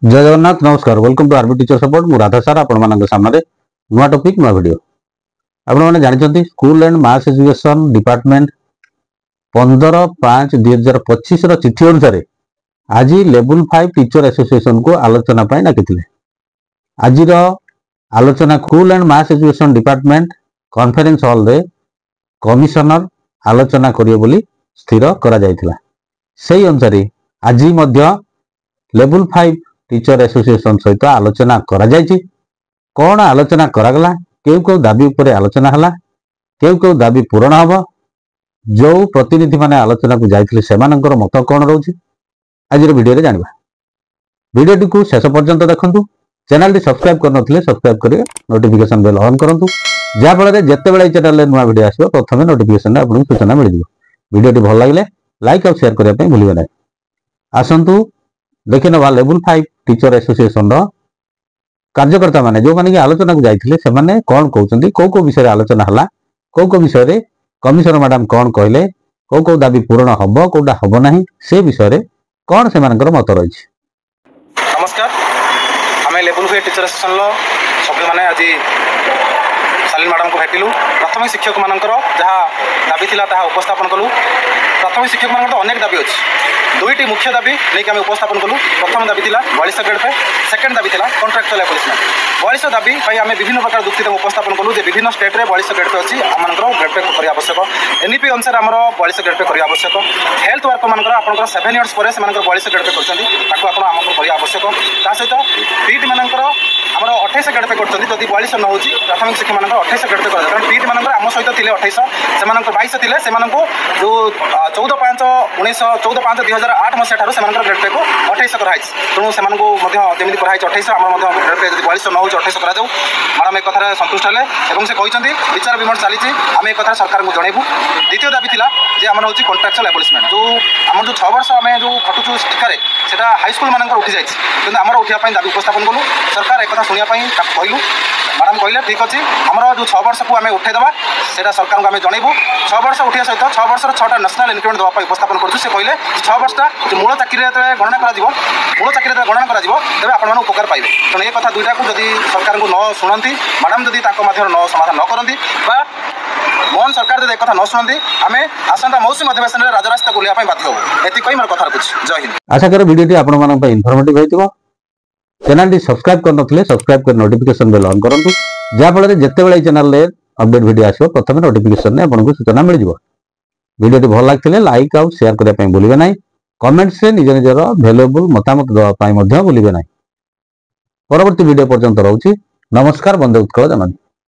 जय जगन्नाथ नमस्कार welcome to RB teacher support मु राधा सार आपण मानक सामने नुआ टॉपिक नुआ वीडियो आपण माने जानचंती school and mass education department 15/5/2025 रो चिठी अनुसार आज लेवल 5 टीचर एसोसिएशन को आलोचना पाई डाकिथिले। आज आलोचना school and mass education department conference hall रे कमिशनर आलोचना करियो बोली स्थिर करा जायतिला। सेही अनुसार आज मध्य लेवल 5 टीचर एसोसिएशन सहित आलोचना करा जायछि। कौन आलोचना करागला केउ दाबी उपर आलोचना हला केउ दाबी पूरण हबो जो प्रतिनिधि माने आलोचना को जायथिले सेमानकर मत कौन रहउछि आज वीडियो रे जानबा। वीडियो को शेष पर्यंत देखंतु। चैनल टी सब्सक्राइब करनथिले सब्सक्राइब करिवे नोटिफिकेशन बेल ऑन करंतु जा फल रे जत्ते बेले चैनल रे नुवा वीडियो आसीबो प्रथमे नोटिफिकेशन आपन सूचना मिल जिवो। वीडियो टी भल लागिले लाइक और शेयर करिया पई भूलिबे नै। आसंतु देखि नबा लेवल 5 टीचर एसोसिएशन रो कार्यकर्ता माने जो माने आलोचना को जाइथिले से माने कोन कहउचंदी को विषय रे आलोचना हला को विषय रे कमिशनर मैडम कोन कहले को दाबी पूर्ण हबो कोडा हबो नाही से विषय रे कोन से मानकर मत रहिछि। नमस्कार आमे लेवल 5 टीचर एसोसिएशन लो सभ्य माने आज सालिन मैडम को भेटिलु। प्राथमिक शिक्षक मानकर जहाँ दाबी थिला ताहा उपस्थापन कलु। प्राथमिक शिक्षक मानकर तो अनेक दाबी अछि। दुईटी मुख्य दाबी नहीं कि उपस्थापन कलु। प्रथम दाबी थिला 42 ग्रेड पे, सेकेंड दाबी थिला कॉन्ट्रैक्चुअल एबोलिशमेंट। 42 दाबी भाई आम विभिन्न प्रकार दुखित उपस्थापन कलु जे विभिन्न स्टेट रे 42 ग्रेड पे अछि आमनकर ग्रेड पे करिया आवश्यक। एनईपी अनुसार हमर 42 ग्रेड पे करिया आवश्यक। हेल्थ वर्कर मानकर आपनकर 7 इयर्स परे से मानकर 42 ग्रेड पे करछन्ती ताको आपण हमकर करिया आवश्यक। ता सहित पीट मानकर हमर 28 ग्रेड पे करछन्ती जदि 42 न होची प्राथमिक शिक्षा मानकर 28 ग्रेड पे कर कारण पीट मानकर आम सहित थिले 28 से मानकर 22 थिले से मानको जो 14/5/2008 मसिया ठारो से मानकर ग्रेड पे को 28 कराइछ। तणु से मानको मध्य जेमिति कराइछ 28 हमर मध्य ग्रेड पे जदि 42 न होची 28 करा जाऊ। मैडम एक कथा संतुष्ट हले एवं से कहिसंती विचार विमर्श चालीछि आमे एक कथा सरकार को जणैबु। द्वितीय दाबी थिला जे हमर होची कॉन्ट्रैक्चुअल एबोलिशमेंट जो हमर जो 6 वर्ष आमे जो खटुचु टिकारे सेटा हाई स्कूल मानकर उठी जाइछि किंतु हमर उठिया पई दाबी उपस्थापन कलु। सरकार एक कथा सुनिया पई कहलु मैडम कहले ठीक अछि हमर जो 6 वर्ष को आमे उठै दबा सेटा सरकार को आमे जणैबु। 6 वर्ष उठिया सहित 6 वर्ष 6टा नेशनल इंक्रीमेंट दबा पई उपस्थापन करछु। से कहले 6 वर्ष ता जो मूल चाकरी रे गणना करा दिबो मूल चाकरी रे गणना करा दिबो तबे आपण मानु उपकार पाइबे। तने ए कथा दुईटा को जदि सरकार को न सुनंती मैडम जदि ताको माध्यम न समाधान न करंती बा मोहन सरकार जदि एक कथा न सुनंती आमे आसंता मौसम अधिवेशन रे राजरास्ता गुलिया पई बाध्य हो। एति कहि मोर कथा रखुछि। जय हिंद। आशा कर वीडियो टी आपण मानन पई इन्फॉर्मेटिव हेतिबो। चैनल टी सब्सक्राइब करनथिले सब्सक्राइब कर नोटिफिकेशन बेल ऑन करंतु जा फल रे जत्ते बेले चैनल रे अपडेट वीडियो आसीबो प्रथमे नोटिफिकेशन ने आपन को सूचना मिल जिवो। वीडियो टी भल लागथिले लाइक और शेयर करिया पई भूलिबे नै। कमेंट्स रे निजर वैल्यूएबल मतामत दवा पई मध्ये भूलिबे नै। परवर्ती वीडियो पर्यंत रहउछि। नमस्कार। वंदे उत्कल जमानी।